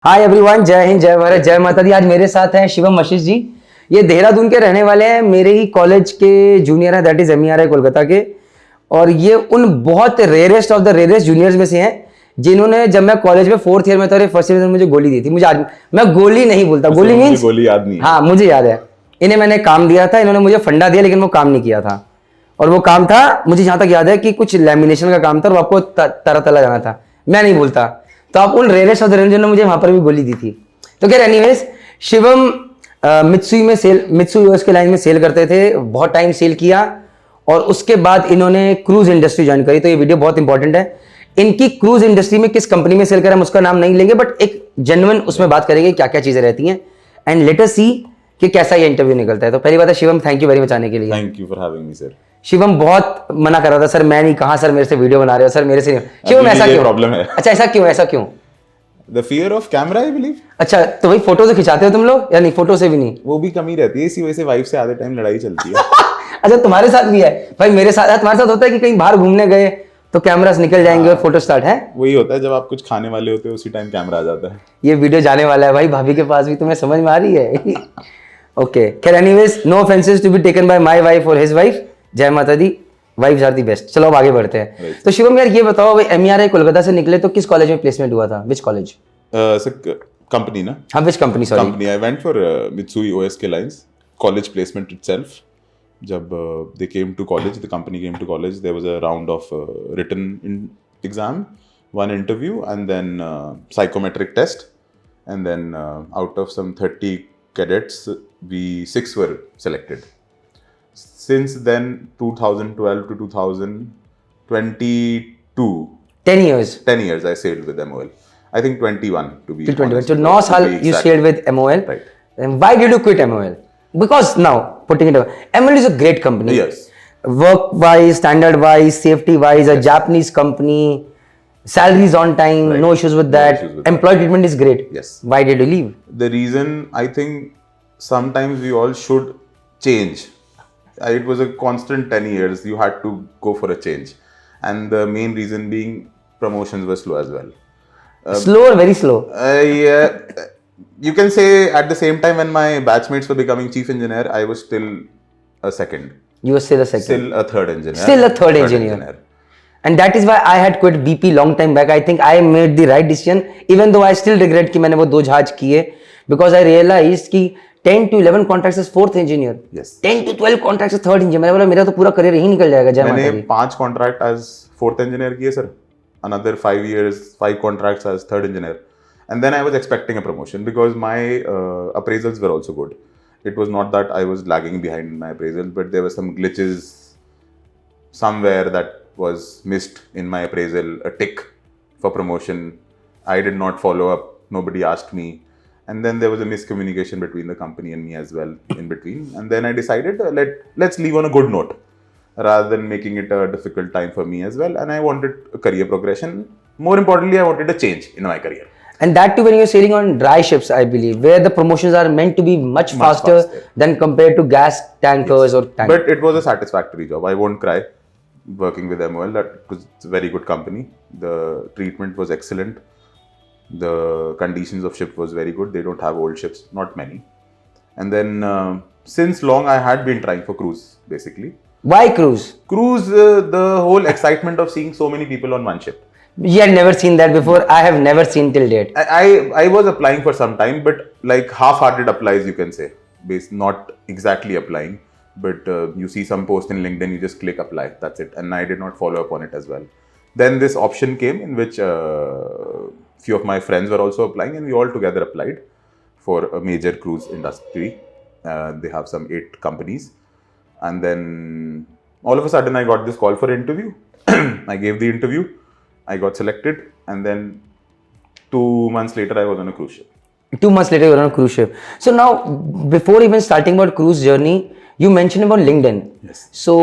Hi everyone, जय हिंद, जय भारत, जय माता दी। आज मेरे साथ हैं शिवम आशीष जी। ये देहरादून के रहने वाले हैं, मेरे ही कॉलेज के जूनियर हैं, दैट इज MERI कोलकाता के। और ये उन बहुत rarest of the rarest juniors में से हैं जिन्होंने, जब मैं कॉलेज में 4th ईयर में था, फर्स्ट ईयर में मुझे गोली दी थी। मुझे आज मैं गोली नहीं बोलता, गोली मीन्स गोली याद नहीं है। हाँ, मुझे याद है। इन्हें मैंने काम दिया था, इन्होंने मुझे फंडा दिया, लेकिन वो काम नहीं किया था। और वो काम था, मुझे जहां तक याद है कि कुछ लैमिनेशन का काम था और वो आपको तरतला जाना था। मैं नहीं बोलता। तो आप उन रेयरेस्ट ऑफ द रेयरेस्ट ने मुझे वहां पर भी गोली दी थी। तो खैर एनीवेज, शिवम मित्सुई में सेल, मित्सुई यूएस के लाइन में सेल करते थे, बहुत टाइम सेल किया और उसके बाद इन्होंने क्रूज इंडस्ट्री ज्वाइन करी। तो ये वीडियो बहुत इंपॉर्टेंट है। इनकी क्रूज इंडस्ट्री में किस कंपनी में सेल करा, हम उसका नाम नहीं लेंगे, बट एक जेन्युइन उसमें बात करेंगे क्या क्या चीजें रहती हैं, एंड लेट अस सी कि कैसा ये इंटरव्यू निकलता है। तो पहली बात है Shivam, thank you very much आने के लिए। Thank you for having me sir. Shivam बहुत मना कर रहा था, सर मैं नहीं, कहा सर मेरे से वीडियो बना रहे हो, सर मेरे से नहीं। शिवम ऐसा क्यों? प्रॉब्लम है। अच्छा, ऐसा क्यों, ऐसा क्यों? The fear of camera, I believe. अच्छा, तो भाई फोटो से खिंचाते हो तुम लोग या नहीं? फोटो से भी नहीं? वो भी कमी रहती है, इसी वजह से वाइफ से आधे टाइम लड़ाई चलती है। अच्छा, तुम्हारे साथ भी है? भाई मेरे साथ, तुम्हारे साथ होता है कि कहीं बाहर घूमने गए तो कैमरास निकल जाएंगे और फोटो स्टार्ट है? वही होता है, जब आप कुछ खाने वाले होते हो उसी टाइम कैमरा आ जाता है। ये वीडियो जाने वाला है भाई भाभी के पास भी, तुम्हें समझ में आ रही है? ओके, खैर anyways, no offences to be taken by my wife और हिज वाइफ। जय माता दी, वाइफ्स आर दी बेस्ट। चलो अब आगे बढ़ते हैं। तो शिवम यार ये बताओ, भाई MERI कोलकाता से निकले तो किस कॉलेज में प्लेसमेंट हुआ था? Which college? कंपनी ना? हाँ, which company? Sorry, company. I went for Mitsui OSK lines college placement itself. जब they came to college, the company came to college, there was a round of written exam, one interview, and then psychometric test, and then out of some 30 cadets, we 6 were selected. Since then, 2012 to 2022, 10 years 10 years I sailed with MOL. I think 21 to be till 21, honest, so 9 साल to be you exact. stayed with MOL. Right. And why did you quit MOL? Because now putting it over, MOL is a great company. Yes. Work wise, standard wise, safety wise, a Japanese company, salaries on time, Right. no issues with No that. issues with Employee treatment is great. Yes. Why did you leave? The reason, I think sometimes we all should change. It was a constant 10 years. You had to go for a change. And the main reason being promotions were slow as well. Slow or very slow? Yeah, you can say at the same time when my batchmates were becoming chief engineer, I was still a second. You were still a second. Still a third engineer. Still a third engineer. And that is why I had quit BP long time back. I think I made the right decision, even though I still regret कि मैंने वो 2 जहाज किए, because I realized कि 10 to 11 contracts as 4th engineer. Yes. 10 to 12 contracts as 3rd engineer. मैंने बोला मेरा तो पूरा करियर यही निकल जाएगा। जय माता मैंने दी। 5 contract as 4th engineer किए sir. Another 5 years, 5 contracts as 3rd engineer. And then I was expecting a promotion because my appraisals were also good. It was not that I was lagging behind my appraisal, but there were some glitches somewhere that was missed in my appraisal, a tick for promotion. I did not follow up. Nobody asked me. And then there was a miscommunication between the company and me as well in between. And then I decided, let's leave on a good note rather than making it a difficult time for me as well. And I wanted a career progression. More importantly, I wanted a change in my career. And that too when you're sailing on dry ships, I believe, where the promotions are meant to be much faster than compared to gas tankers or tankers. But it was a satisfactory job. I won't cry working with MOL. That was a very good company. The treatment was excellent. The conditions of ship was very good. They don't have old ships, not many. And then since long I had been trying for cruise basically. Why cruise? Cruise, the whole excitement of seeing so many people on one ship. You had never seen that before. I have never seen till date. I was applying for some time, but like half-hearted applies, you can say. Not exactly applying, but you see some post in LinkedIn, you just click apply. That's it. And I did not follow up on it as well. Then this option came in which few of my friends were also applying, and we all together applied for a major cruise industry. They have some 8 companies. And then all of a sudden I got this call for interview. I gave the interview. I got selected, and then 2 months later I was on a cruise ship. 2 months later you were on a cruise ship. So now, before even starting about cruise journey, you mentioned about LinkedIn. Yes. So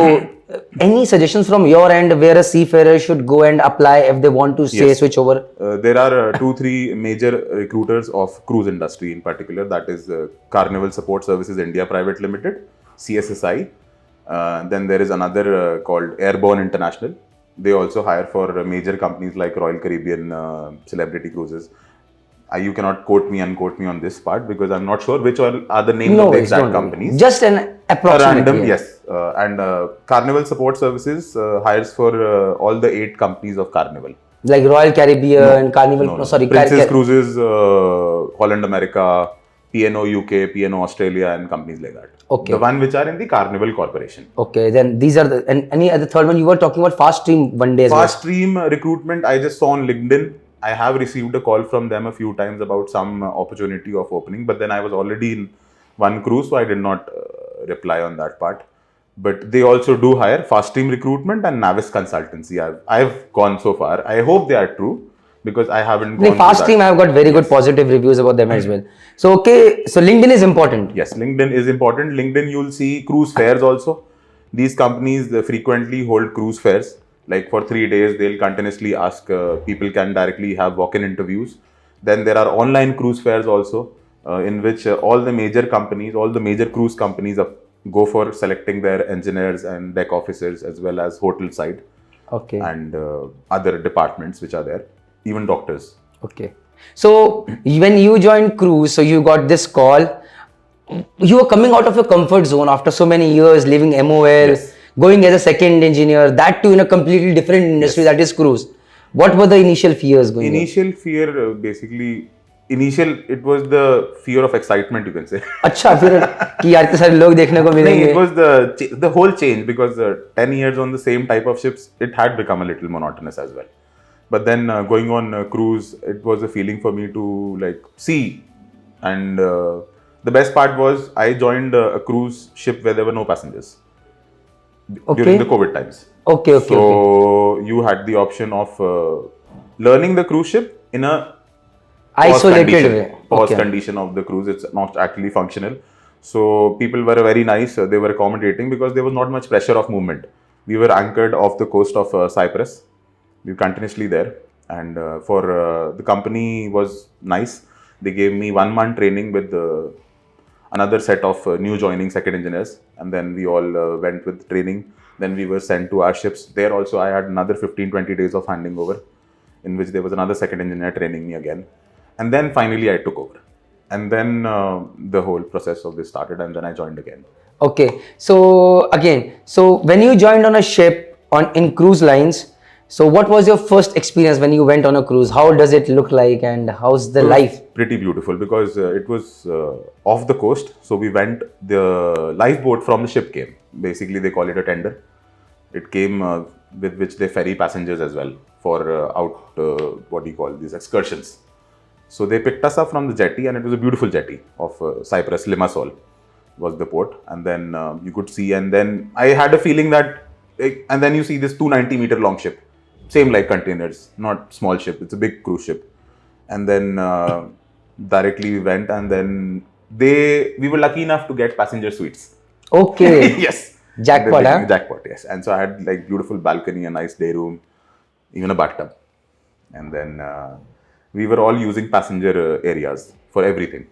any suggestions from your end where a seafarer should go and apply if they want to say switch over? There are 2-3 major recruiters of cruise industry in particular. That is Carnival Support Services India Private Limited, CSSI. Then there is another called Airborne International. They also hire for major companies like Royal Caribbean, Celebrity Cruises. You cannot quote me, unquote me on this part because I'm not sure which are the names No of the worries, exact don't worry. companies. Just an approximate. Random, Yeah. yes. And Carnival Support Services hires for all the 8 companies of Carnival. Like Royal Caribbean, Carnival. No, no. Sorry, Princess Cruises, Holland America, P&O UK, P&O Australia, and companies like that. Okay. The one which are in the Carnival Corporation. Okay, then these are the, and any other third one you were talking about Fast Stream one day as well. Fast Stream recruitment, I just saw on LinkedIn. I have received a call from them a few times about some opportunity of opening, but then I was already in one cruise, so I did not reply on that part. But they also do hire Fast Stream recruitment and Navis consultancy. I've gone so far. I hope they are true because I haven't gone. Fast Stream, I've got very good positive reviews about them as well. So okay, so LinkedIn is important. Yes, LinkedIn is important. LinkedIn, you'll see cruise fairs also. These companies they frequently hold cruise fairs. Like for 3 days, they'll continuously ask people can directly have walk-in interviews. Then there are online cruise fairs also, in which all the major companies, all the major cruise companies go for selecting their engineers and deck officers as well as hotel side. Okay. And other departments which are there, even doctors. Okay. So when you joined cruise, so you got this call. You were coming out of your comfort zone after so many years, leaving MOL, Yes. going as a second engineer, that too in a completely different industry, that is cruise. What were the initial fears going? Initial fear, basically, it was the fear of excitement, you can say. अच्छा फिर कि यार इतने सारे लोग देखने को No, मिलेंगे. it was the whole change because 10 years on the same type of ships, it had become a little monotonous as well. But then going on cruise, it was a feeling for me to like see. And the best part was I joined a cruise ship where there were no passengers during the COVID times. Okay. So you had the option of learning the cruise ship in a Isolated way. Pause condition of the cruise. It's not actually functional. So people were very nice. They were accommodating because there was not much pressure of movement. We were anchored off the coast of Cyprus. We were continuously there. And for the company was nice. They gave me 1 month training with another set of new joining second engineers. And then we all went with training. Then we were sent to our ships. There also I had another 15-20 days of handing over, in which there was another second engineer training me again. And then finally I took over. And then the whole process of this started, and then I joined again. Okay. So when you joined on a ship in cruise lines, so what was your first experience when you went on a cruise? How does it look like and how's the life? Pretty beautiful because it was off the coast. So we went, the lifeboat from the ship came. Basically they call it a tender. It came with which they ferry passengers as well for these excursions. So they picked us up from the jetty, and it was a beautiful jetty of Cyprus, Limassol was the port. And then you could see, and then I had a feeling that, and then you see this 290-meter long ship, same like containers, not small ship, it's a big cruise ship. And then directly we went, and then we were lucky enough to get passenger suites. Okay. Yes. Jackpot, huh? Jackpot, yes. And so I had like beautiful balcony, a nice day room, even a bathtub. And then we were all using passenger areas for everything.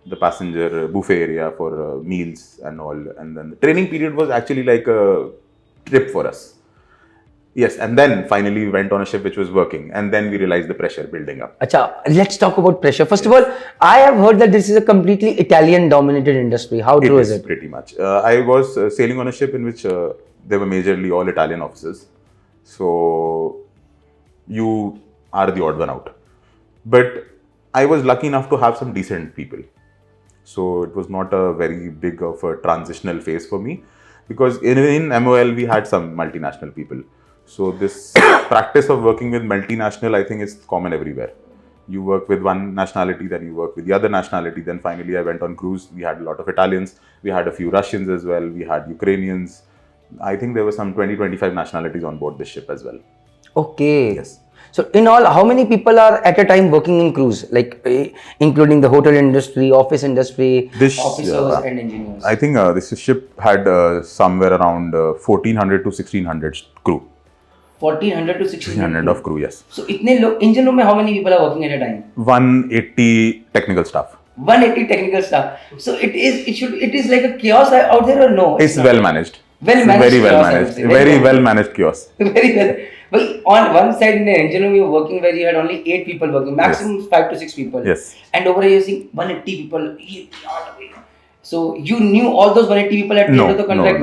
The passenger buffet area for meals and all. And then the training period was actually like a trip for us. Yes, and then finally we went on a ship which was working, and then we realized the pressure building up. Acha, let's talk about pressure. First of all, I have heard that this is a completely Italian-dominated industry. How true is it? Pretty much. I was sailing on a ship in which there were majorly all Italian officers. So you are the odd one out. But I was lucky enough to have some decent people. So it was not a very big of a transitional phase for me, because in MOL we had some multinational people. So this practice of working with multinational, I think, is common everywhere. You work with one nationality, then you work with the other nationality. Then finally I went on cruise. We had a lot of Italians. We had a few Russians as well. We had Ukrainians. I think there were some 20-25 nationalities on board this ship as well. Okay. Yes. So in all, how many people are at a time working in cruise? Like including the hotel industry, office industry, officers and engineers? I think this ship had somewhere around 1400 to 1600 crew. 1400 to 1600 of crew, yes. So itne log, engine room mein how many people are working at a time? 180 technical staff. 180 technical staff. So it is like a chaos out there, or no? It's well managed. Well managed Very well chaos, I would managed. say. Very well managed chaos. Very well. Well, on one side in the engine room, you're working where you had only 8 people working, maximum 5 to 6 people. Yes. And over here, you're seeing 180 people. So you knew all those 180 people at the end of the contract?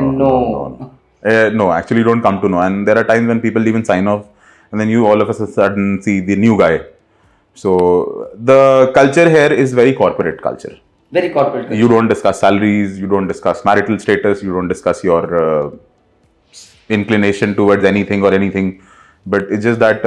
No, actually, you don't come to know. And there are times when people even sign off, and then you all of a sudden see the new guy. So the culture here is very corporate culture. Very corporate culture. You don't discuss salaries, you don't discuss marital status, you don't discuss your inclination towards anything or anything. But it's just that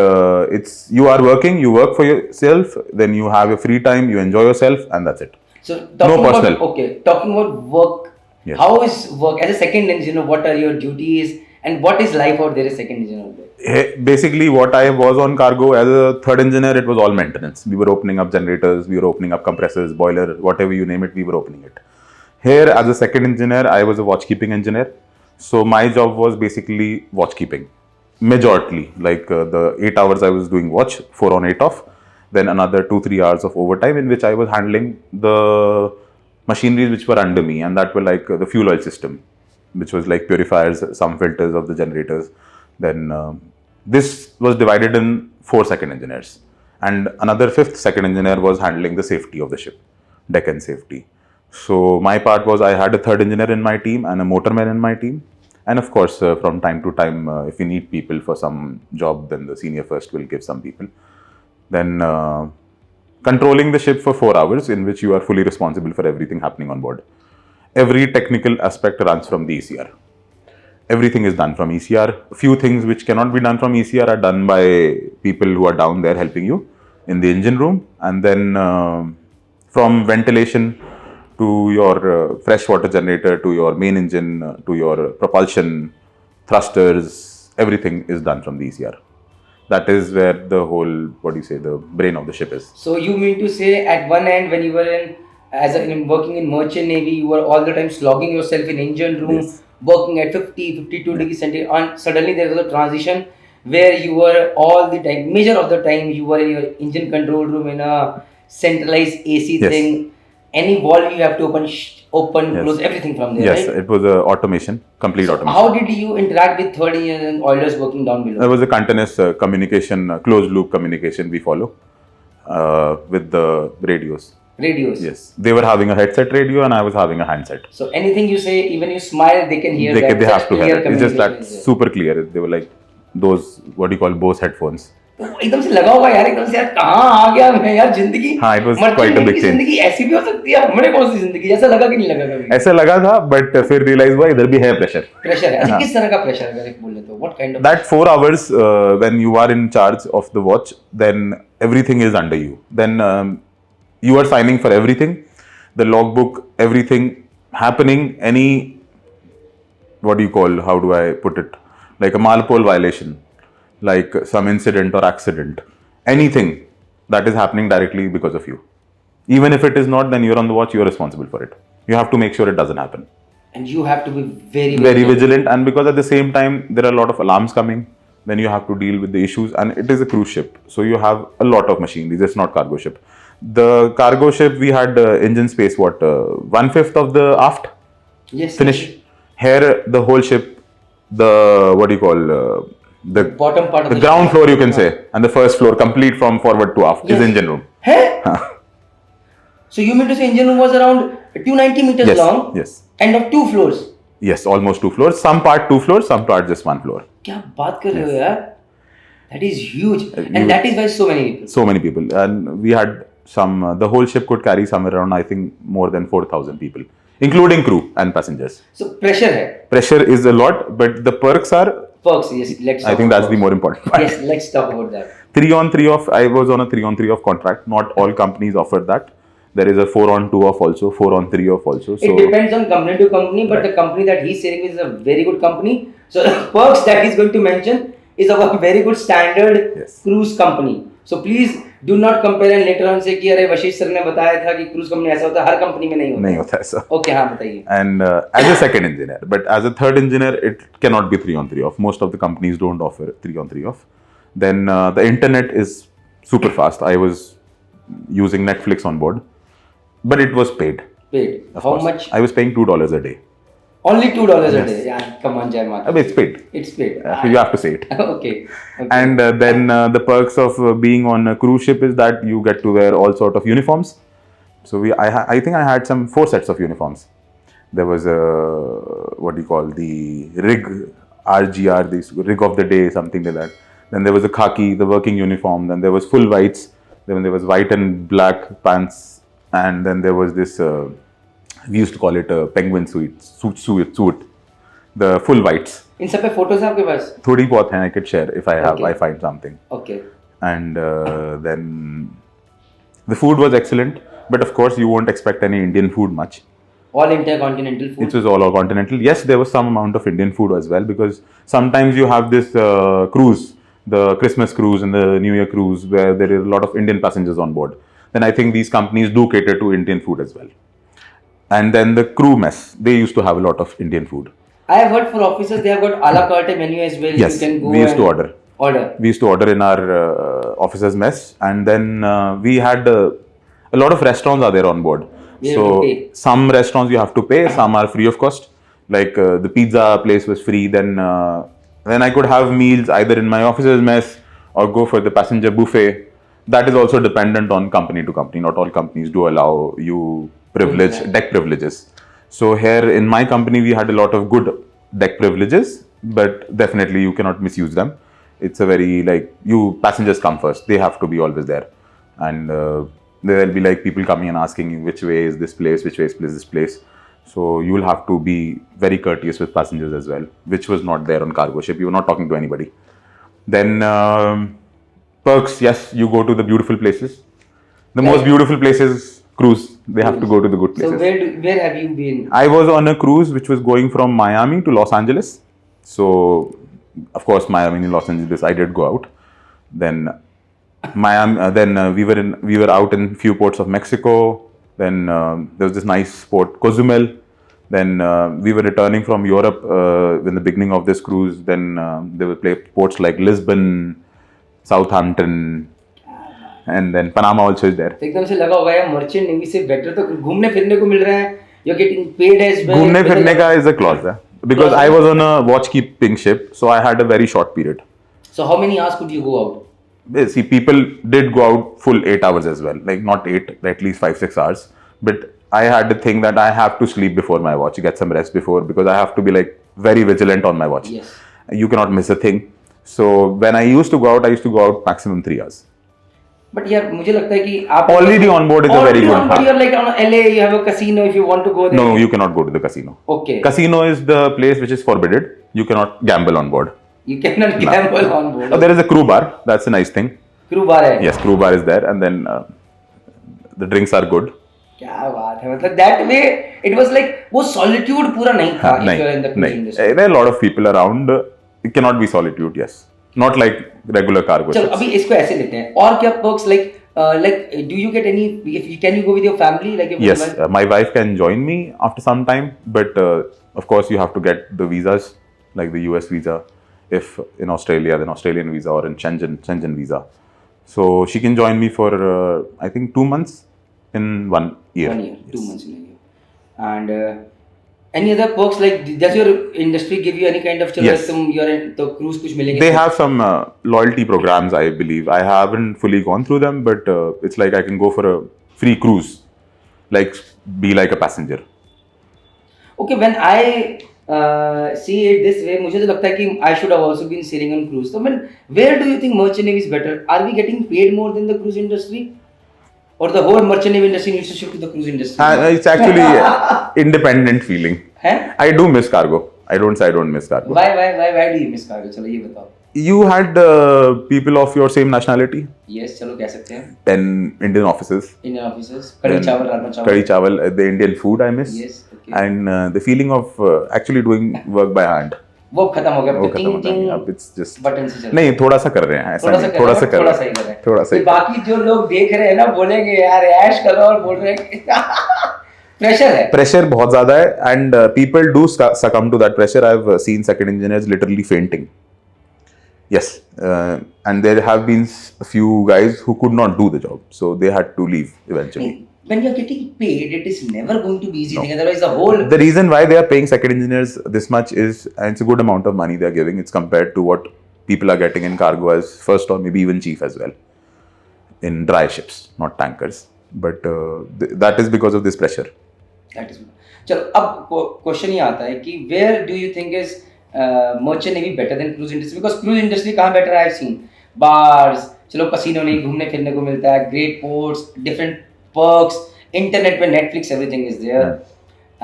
it's you are working, you work for yourself, then you have your free time, you enjoy yourself, and that's it. So talking No personal. talking about work. Yes. How is work as a second engineer? What are your duties and what is life out there as second engineer out there? Basically, what I was on cargo as a third engineer, it was all maintenance. We were opening up generators, we were opening up compressors, boiler, whatever you name it, we were opening it. Here, as a second engineer, I was a watchkeeping engineer. So my job was basically watchkeeping. Majorly, like the 8 hours I was doing watch, 4 on 8 off, then another 2-3 hours of overtime in which I was handling the machineries which were under me, and that were like the fuel oil system, which was like purifiers, some filters of the generators. Then this was divided in 4 second engineers, and another 5th second engineer was handling the safety of the ship, deck and safety. So my part was I had a third engineer in my team and a motorman in my team. And of course, from time to time, if you need people for some job, then the senior first will give some people. Then controlling the ship for 4 hours in which you are fully responsible for everything happening on board. Every technical aspect runs from the ECR. Everything is done from ECR. A few things which cannot be done from ECR are done by people who are down there helping you in the engine room. And then from ventilation to your freshwater generator, to your main engine, to your propulsion, thrusters, everything is done from the ECR. That is where the whole, the brain of the ship is. So you mean to say at one end when you were working in merchant navy, you were all the time slogging yourself in engine room, Yes. working at 52 degrees centigrade, and suddenly there was a transition where you were all the time, major of the time you were in your engine control room in a centralized AC Yes. thing. Any valve you have to open, Yes. close, everything from there, Yes, right? it was automation, complete automation. How did you interact with third engineers and oilers working down below? There was a continuous communication, closed loop communication we follow with the radios. Radios. Yes, they were having a headset radio and I was having a handset. So anything you say, even you smile, they can hear that. They have to clear hear it. It's just that communication is there. super clear. They were like those, Bose headphones. तो एकदम से लगा होगा यार, एकदम से यार कहाँ आ गया मैं यार, जिंदगी हाँ, it was merchant quite a navy big की change. जिंदगी ऐसी भी हो सकती है, हमने कौन सी जिंदगी, ऐसा लगा कि नहीं लगा कभी? ऐसा लगा था, but फिर realize हुआ इधर भी है pressure. प्रेशर है, अच्छा किस तरह का प्रेशर अगर एक बोले तो, what kind of? That 4 hours when you are in charge of the watch, then everything is under you. Then you are signing for everything, the logbook, everything happening, any, how do I put it, like a malpole violation, like some incident or accident, anything that is happening directly because of you. Even if it is not, then you're on the watch, you're responsible for it. You have to make sure it doesn't happen. And you have to be very Very vigilant, and because at the same time there are a lot of alarms coming, then you have to deal with the issues, and it is a cruise ship, so you have a lot of machinery. It's not cargo ship. The cargo ship, we had engine space 1/5 of the aft Yes. finish. Here the whole ship, the the Bottom part of the ground floor you can say, and the first floor complete from forward to aft is Yes. engine room. Hey? So you mean to say engine room was around 290 meters Yes, long? yes. And of 2 floors? Yes, almost 2 floors. Some part 2 floors, some part just 1 floor. क्या बात कर रहे हो यार? That is huge, and that is why so many people. So many people, and we had some. The whole ship could carry somewhere around, I think, more than 4,000 people, including crew and passengers. So pressure है. Pressure is a lot, but the perks are. Perks, yes. Let's. I think that's the more important part. Yes, let's talk about that. 3 on 3 off. I was on a 3 on 3 off contract. Not all companies offer that. There is a 4 on 2 off also, 4 on 3 off also. So It depends on company to company, but the company that he's saying is a very good company. So the perks that he's going to mention is of a very good standard Yes. cruise company. So please do not compare and later on say कि अरे Vashishtha sir ने बताया था कि cruise company ऐसा होता है, हर company में नहीं होता. नहीं होता ऐसा. Okay, हाँ बताइए. And as a second engineer, but as a third engineer, it cannot be 3 on 3 off. Most of the companies don't offer 3 on 3 off. Then the internet is super fast. I was using Netflix on board, but it was paid. Wait, Of how course. much I was paying $2 a day. Only $2 a day. Yeah, come on, Jai Mata. It's paid. It's paid. So you have to say it. Okay. And then the perks of being on a cruise ship is that you get to wear all sort of uniforms. So I think I had some 4 sets of uniforms. There was a, what do you call, the rig, RGR, this rig of the day, something like that. Then there was a khaki, the working uniform. Then there was full whites. Then there was white and black pants. And then there was this, we used to call it a penguin suit. The full whites. इन सब पे photos हैं आपके पास? थोड़ी बहुत हैं, I could share if I have, Okay. I find something. Okay. And then the food was excellent. But of course, you won't expect any Indian food much. All intercontinental food? It was all continental. Yes, there was some amount of Indian food as well, because sometimes you have this cruise, the Christmas cruise and the New Year cruise, where there is a lot of Indian passengers on board. Then I think these companies do cater to Indian food as well. And then the crew mess, they used to have a lot of Indian food. I have heard for officers they have got a la carte menu as well. Yes, you can go we used to order. We used to order in our officers' mess, and then we had a lot of restaurants are there on board. So some restaurants you have to pay, some are free of cost. Like the pizza place was free. Then I could have meals either in my officers' mess or go for the passenger buffet. That is also dependent on company to company. Not all companies do allow you deck privileges. So here in my company we had a lot of good deck privileges, but definitely you cannot misuse them. It's a very passengers come first. They have to be always there, and there will be like people coming and asking you which way is this place, which way is this place. So you will have to be very courteous with passengers as well, which was not there on cargo ship. You were not talking to anybody. Then perks, yes, you go to the beautiful places. The most beautiful places, cruise. They have to go to the good places. So where have you been? I was on a cruise which was going from Miami to Los Angeles. So of course Miami and Los Angeles I did go out. Then Miami. Then we were out in few ports of Mexico. Then there was this nice port Cozumel. Then we were returning from Europe in the beginning of this cruise. Then there were ports like Lisbon, Southampton, and then Panama also is there. एकदम से लगा होगा यार merchant navy से better तो घूमने फिरने को मिल रहा है. You're getting paid as well. घूमने फिरने का is a clause there. Because I was on a watch keeping ship, so I had a very short period. So how many hours could you go out? See, people did go out full 8 hours as well. Like not 8, at least 5-6 hours. But I had the thing that I have to sleep before my watch, get some rest before, because I have to be like very vigilant on my watch. Yes. You cannot miss a thing. So when I used to go out, I used to go out maximum 3 hours. But यार मुझे लगता है कि आप already on board is a very good part. You're like on LA, you have a casino if you want to go there. No, you cannot go to the casino. Okay. Casino is the place which is forbidden. You cannot gamble on board. You cannot gamble on board. There is a crew bar. That's a nice thing. Crew bar है. Yes, crew bar is there, and then the drinks are good. क्या बात है, मतलब that way it was like वो solitude पूरा नहीं था if you're in the cruise industry. There are a lot of people around. It cannot be solitude. Yes, not like regular cargo चलो ships. अभी इसको ऐसे लेते हैं. और क्या perks like do you get any? Can you go with your family like? Yes, my wife can join me after some time, but of course you have to get the visas, like the US visa. If in Australia, then Australian visa, or in Schengen visa. So she can join me for I think 2 months in 1 year. 1 year, 2 months in a year. And any other perks like does your industry give you any kind of Yes. you're in the cruise kuch milenge? They have some loyalty programs, I believe. I haven't fully gone through them, but it's like I can go for a free cruise, like be like a passenger. Okay, when I see it this way, मुझे तो लगता है कि I should have also been sailing on cruise. So where do you think merchant navy is better? Are we getting paid more than the cruise industry? Or the whole merchant navy industry needs to shift to the cruise industry? It's actually independent feeling. है? I do miss cargo. I don't say I don't miss cargo. Why do you miss cargo? चलो ये बताओ. You had people of your same nationality. Yes, चलो कह सकते हैं. 10 Indian officers. Indian officers. कड़ी चावल, राजमा चावल. Kadi chawal, the Indian food I miss. Yes, okay. And the feeling of actually doing work by hand. वो खत्म हो गया. वो खत्म होता है. अब it's just बटन से चल. नहीं, थोड़ा सा कर रहे हैं. ऐसा नहीं, थोड़ा सा कर थोड़ा सा ही कर रहे हैं. थोड़ा सा. बाकी जो लोग देख रहे हैं ना बोलेंगे यार ऐश करो और बोल रहे हैं प्रेशर है. Pressure बहुत ज़्यादा है, and people do succumb to that pressure. I've seen second engineers literally fainting. Yes, and there have been a few guys who could not do the job, so they had to leave eventually. when you're getting paid, it is never going to be easy No. thing. Otherwise, the whole The reason why they are paying second engineers this much is, and it's a good amount of money they're giving. It's compared to what people are getting in cargo as first or maybe even chief as well in dry ships, not tankers. But that is because of this pressure. that is. चलो अब question ये आता है कि where do you think is merchant navy better than cruise industry? Because cruise industry कहाँ better है? I've seen bars, चलो casino नहीं, घूमने फिरने को मिलता है, great ports, different perks, internet पे Netflix, everything is there.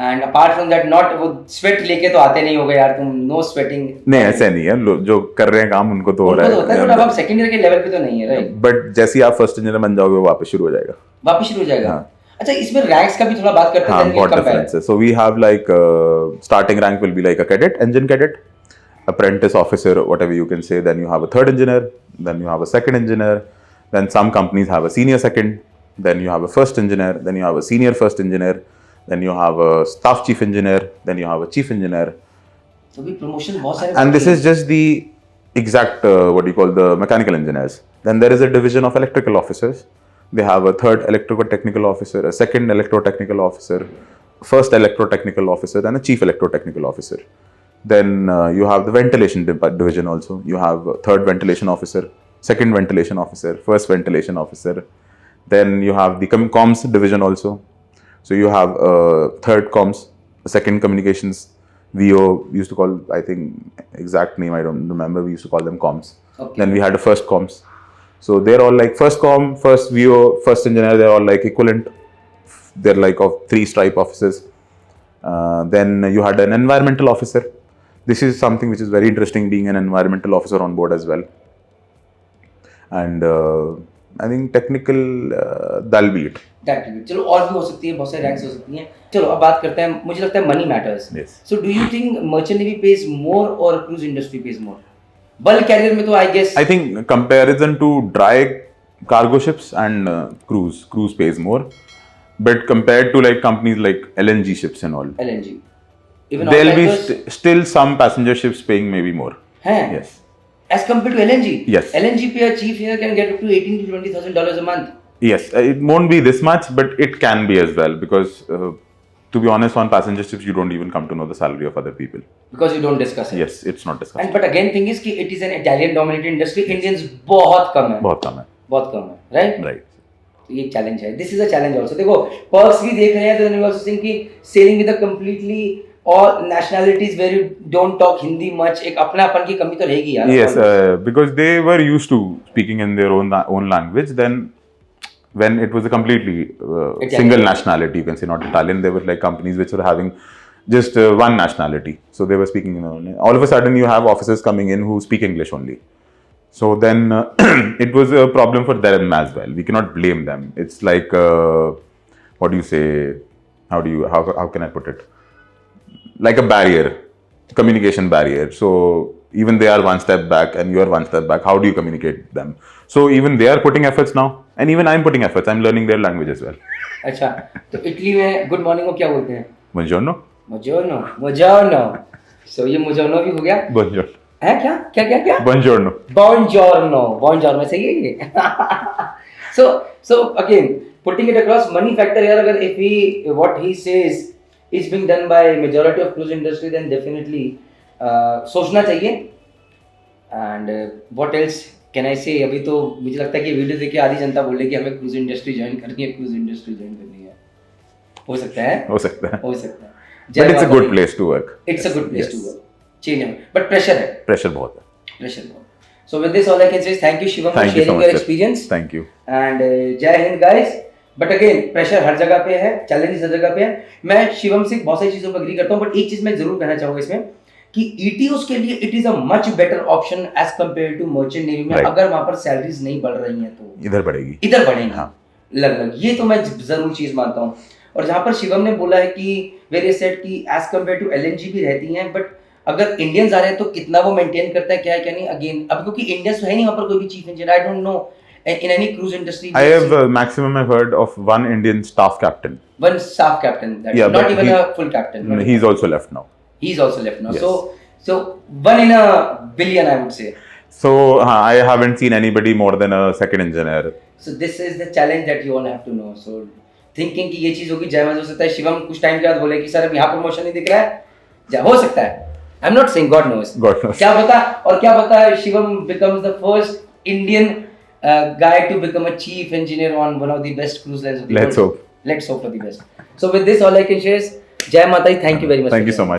And apart from that, not वो sweat लेके तो आते नहीं होगे यार तुम, no sweating. नहीं ऐसे नहीं है, जो कर रहे हैं काम उनको तो हो रहा है. होता है, but अब आप second year के level पे तो नहीं है, right? बट जैसे ही आप फर्स्ट इंजीनियर बन जाओगे वो वापस शुरू हो जाएगा. वापस शुरू हो जाएगा. अच्छा इसमें रैंक्स का भी थोड़ा बात करते हैं. हाँ, बहुत डिफरेंस है. So we have like starting rank will be like a cadet, engine cadet, apprentice officer, whatever you can say. Then you have a third engineer, then you have a second engineer, then some companies have a senior second, then you have a first engineer, then you have a senior first engineer, then you have a staff chief engineer, then you have a chief engineer. तो भी promotion बहुत सारे. And this is just the exact what you call the mechanical engineers. Then there is a division of electrical officers. They have a third electrotechnical officer, a second electrotechnical officer, first electrotechnical officer, and a chief electrotechnical officer. Then you have the ventilation division also. You have a third ventilation officer, second ventilation officer, first ventilation officer. Then you have the comms division also. So you have third comms, second communications, VO, we used to call, I think, exact name I don't remember, we used to call them comms. Okay. Then we had a first comms. So they're all like first comm, first VO, first engineer, they're all like equivalent. They're like of 3 stripe officers. Then you had an environmental officer. This is something which is very interesting, being an environmental officer on board as well. And I think technical, that'll be it. चलो और भी हो सकती है, बहुत सारे ranks हो सकती हैं. चलो अब बात करते हैं, मुझे लगता है money matters. So do you think merchant navy pays more और cruise industry pays more? Bulk carrier में तो I guess, I think comparison to dry cargo ships and cruise pays more, but compared to like companies like LNG ships and all, LNG even there'll be still some passenger ships paying maybe more. हैं? Yes. As compared to LNG? Yes. LNG पे a chief here can get up to $18,000 to $20,000 a month. Yes, it won't be this much, but it can be as well, because to be honest, on passenger ships you don't even come to know the salary of other people. Because you don't discuss it. Yes, it's not discussed. And but again thing is कि it is an Italian dominated industry. Indians बहुत कम है. बहुत कम है. बहुत कम है, right? Right. तो ये challenge है. This is a challenge also. देखो पर्क्स भी देख रहे हैं, तो you also think कि sailing with a completely all nationalities where you don't talk Hindi much, एक अपनापन की कमी तो रहेगी यार. Yes, because they were used to speaking in their own language. Then when it was a completely single nationality, you can say, not Italian, there were like companies which were having just one nationality, so they were speaking all of a sudden you have officers coming in who speak English only. So then it was a problem for them as well. We cannot blame them. It's like what do you say, how can I put it, like a barrier, communication barrier. So even they are one step back and you are one step back. How do you communicate them? So even they are putting efforts now, and even I'm putting efforts. I'm learning their language as well. अच्छा, तो Italy में good morning को क्या बोलते हैं? Buongiorno. Buongiorno. Buongiorno. So ये buongiorno भी हो गया? Buongiorno. है क्या? क्या? Buongiorno. Buongiorno सही है ये. So again, putting it across money factor यार, अगर if we what he says is being done by majority of cruise industry, then definitely सोचना चाहिए. And what else can I say? अभी तो मुझे लगता है कि वीडियो देख के आधी जनता बोल रही है कि हमें क्रूज इंडस्ट्री ज्वाइन करनी है, क्रूज इंडस्ट्री ज्वाइन करनी है. हो सकता है. But it's a good place to work. It's a good place to work. Change है, but pressure है. Pressure बहुत है. Pressure बहुत. So with this all I can say is thank you Shivam for sharing your experience. Thank you. And जय Hind guys. But again pressure हर जगह पे है, challenges हर जगह पे है. मैं शिवम से बहुत सारी चीजों पर एग्री करता हूँ, but एक चीज मैं जरूर कहना चाहूँगा इसमें कि ETOs के लिए it is a much better option as compared to merchant navy में. अगर वहाँ पर सैलरीज नहीं बढ़ रही हैं तो इधर बढ़ेंगी. हाँ. लगभग ये तो मैं जरूर चीज मानता हूँ. और जहाँ पर शिवम ने बोला है कि वेरियस सेट की एज कम्पेयर टू LNG भी रहती हैं, बट अगर इंडियंस आ रहे हैं तो कितना वो मेंटेन करता है, क्या है क्या नहीं. अगेन अब क्योंकि इंडियंस तो है नहीं वहाँ पर कोई भी chief engineer. I don't know in any cruise industry. I have maximum I've heard of one Indian staff captain. One staff captain. That yeah, not even a full captain. He's also left now. He's also left now. Yes. So one in a billion, I would say. So I haven't seen anybody more than a second engineer. So this is the challenge that you all have to know. So thinking कि ये चीज होगी, जय हो सकता है शिवम कुछ time के बाद बोले कि सर अब यहाँ प्रमोशन नहीं दिख रहा है, हो सकता है, I am not saying, God knows, क्या पता, और क्या पता Shivam becomes the first Indian guy to become a chief engineer on one of the best cruise lines of the Let's world. hope. Let's hope for the best. So with this all I can share is Jai Mata Di, thank you very much. Thank you so much.